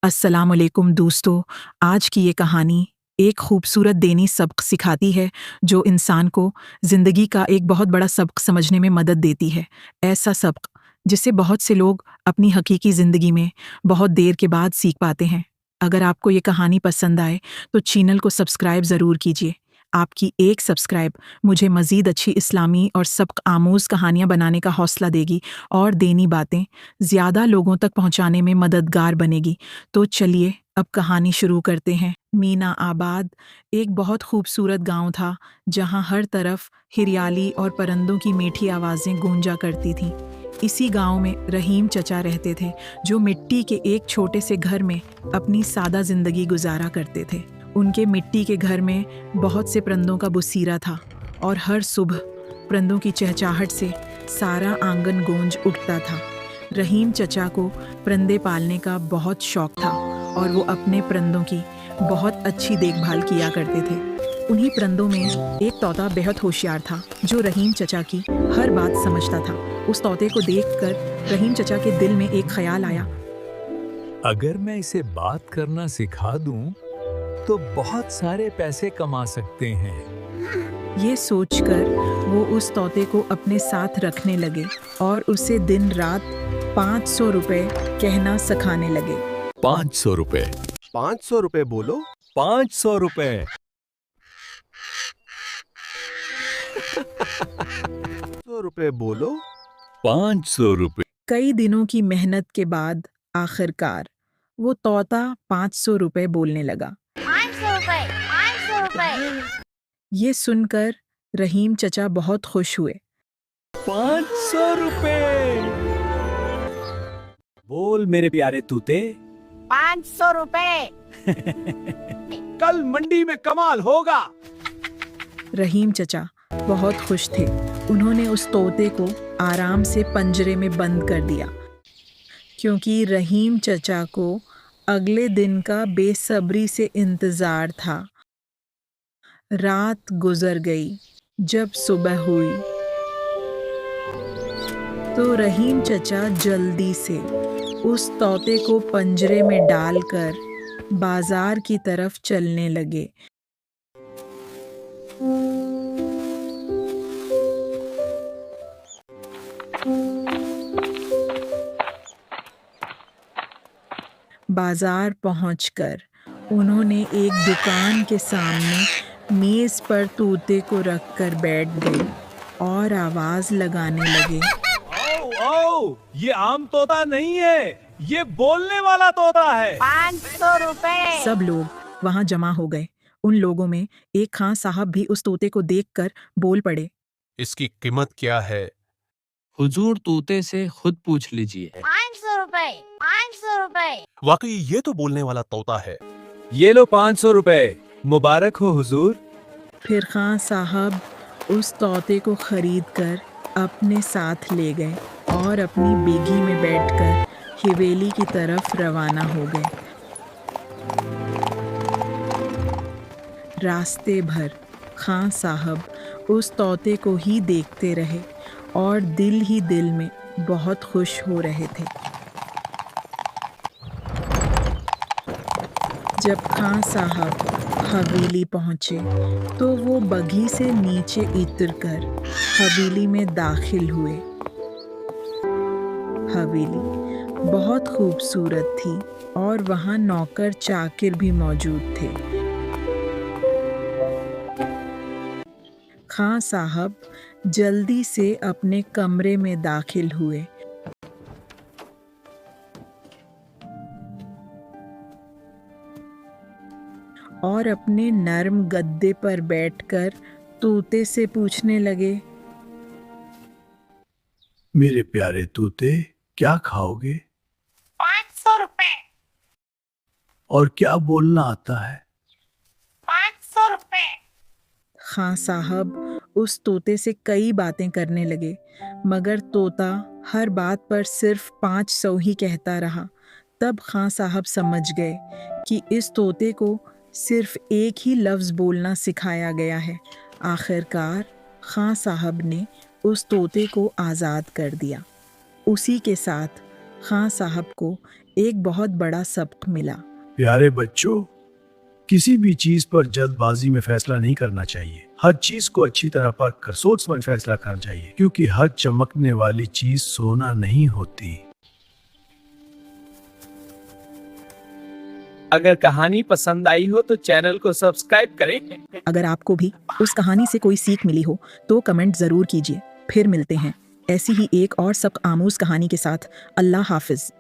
अस्सलाम वालेकुम दोस्तों। आज की ये कहानी एक खूबसूरत दीनी सबक सिखाती है जो इंसान को ज़िंदगी का एक बहुत बड़ा सबक समझने में मदद देती है। ऐसा सबक जिसे बहुत से लोग अपनी हकीकी ज़िंदगी में बहुत देर के बाद सीख पाते हैं। अगर आपको ये कहानी पसंद आए तो चैनल को सब्सक्राइब ज़रूर कीजिए। आपकी एक सब्सक्राइब मुझे मज़ीद अच्छी इस्लामी और सबक आमूज़ कहानियाँ बनाने का हौसला देगी और दीनी बातें ज़्यादा लोगों तक पहुँचाने में मददगार बनेगी। तो चलिए अब कहानी शुरू करते हैं। मीना आबाद एक बहुत खूबसूरत गांव था जहां हर तरफ हरियाली और परिंदों की मीठी आवाज़ें गूंजा करती थीं। इसी गांव में रहीम चचा रहते थे जो मिट्टी के एक छोटे से घर में अपनी सादा ज़िंदगी गुजारा करते थे। उनके मिट्टी के घर में बहुत से परिंदों का बुसीरा था और हर सुबह परिंदों की चहचहाहट से सारा आंगन गूंज उठता था। रहीम चचा को परिंदे पालने का बहुत शौक था और वो अपने परिंदों की बहुत अच्छी देखभाल किया करते थे। उन्हीं परिंदों में एक तोता बेहद होशियार था जो रहीम चचा की हर बात समझता था। उस तोते को देखकर रहीम चचा के दिल में एक ख्याल आया। अगर मैं इसे बात करना सिखा दूं, तो बहुत सारे पैसे कमा सकते हैं। ये सोचकर वो उस तोते को अपने साथ रखने लगे और उसे दिन रात 500 रुपए कहना सिखाने लगे। 500 रुपए, 500 रुपए बोलो। 500 रुपए। 100 रुपए बोलो। 500 रुपए। कई दिनों की मेहनत के बाद आखिरकार वो तोता 500 रुपए बोलने लगा। 500 रुपए, 500 रुपए। ये सुनकर रहीम चचा बहुत खुश हुए। 500 रुपए। बोल मेरे प्यारे तूते। 500 रुपए। कल मंडी में कमाल होगा। रहीम चचा बहुत खुश थे। उन्होंने उस तोते को आराम से पंजरे में बंद कर दिया क्योंकि रहीम चचा को अगले दिन का बेसब्री से इंतज़ार था। रात गुजर गई। जब सुबह हुई तो रहीम चचा जल्दी से उस तोते को पंजरे में डालकर बाजार की तरफ चलने लगे। बाजार पहुंचकर उन्होंने एक दुकान के सामने मेज़ पर तोते को रखकर बैठ गए और आवाज़ लगाने लगे। ओ, ये आम तोता नहीं है, ये बोलने वाला तोता है। 500 रुपए। सब लोग वहां जमा हो गए। उन लोगों में एक खां साहब भी उस तोते को देखकर बोल पड़े। इसकी कीमत क्या है? हुजूर तोते से खुद पूछ लीजिए। 500 रुपए, 500 रुपए। वाकई ये तो बोलने वाला तोता है। ये लो 500 रुपए, मुबारक हो हुजूर। फिर खां साहब उस तोते को खरीद कर अपने साथ ले गए और अपनी बेगी में बैठकर हवेली की तरफ रवाना हो गए। रास्ते भर खां साहब उस तोते को ही देखते रहे और दिल ही दिल में बहुत खुश हो रहे थे। जब खां साहब हवेली पहुंचे तो वो बगी से नीचे उतरकर हवेली में दाखिल हुए। हवेली बहुत खूबसूरत थी और वहाँ नौकर चाकर भी मौजूद थे। खां साहब जल्दी से अपने कमरे में दाखिल हुए। और अपने नर्म गद्दे पर बैठकर तोते से पूछने लगे। मेरे प्यारे तोते, क्या खाओगे 500 रुपए, और क्या बोलना आता है? 500 रुपए। खां साहब उस तोते से कई बातें करने लगे मगर तोता हर बात पर सिर्फ 500 ही कहता रहा। तब खां साहब समझ गए कि इस तोते को सिर्फ एक ही लफ्ज़ बोलना सिखाया गया है। आखिरकार खां साहब ने उस तोते को आज़ाद कर दिया। उसी के साथ खां साहब को एक बहुत बड़ा सबक मिला। प्यारे बच्चों, किसी भी चीज पर जल्दबाजी में फैसला नहीं करना चाहिए। हर चीज को अच्छी तरह परख कर सोच समझ फैसला करना चाहिए, क्योंकि हर चमकने वाली चीज सोना नहीं होती। अगर कहानी पसंद आई हो तो चैनल को सब्सक्राइब करें। अगर आपको भी उस कहानी से कोई सीख मिली हो तो कमेंट ज़रूर कीजिए। फिर मिलते हैं ऐसी ही एक और सबक आमूज कहानी के साथ। अल्लाह हाफिज।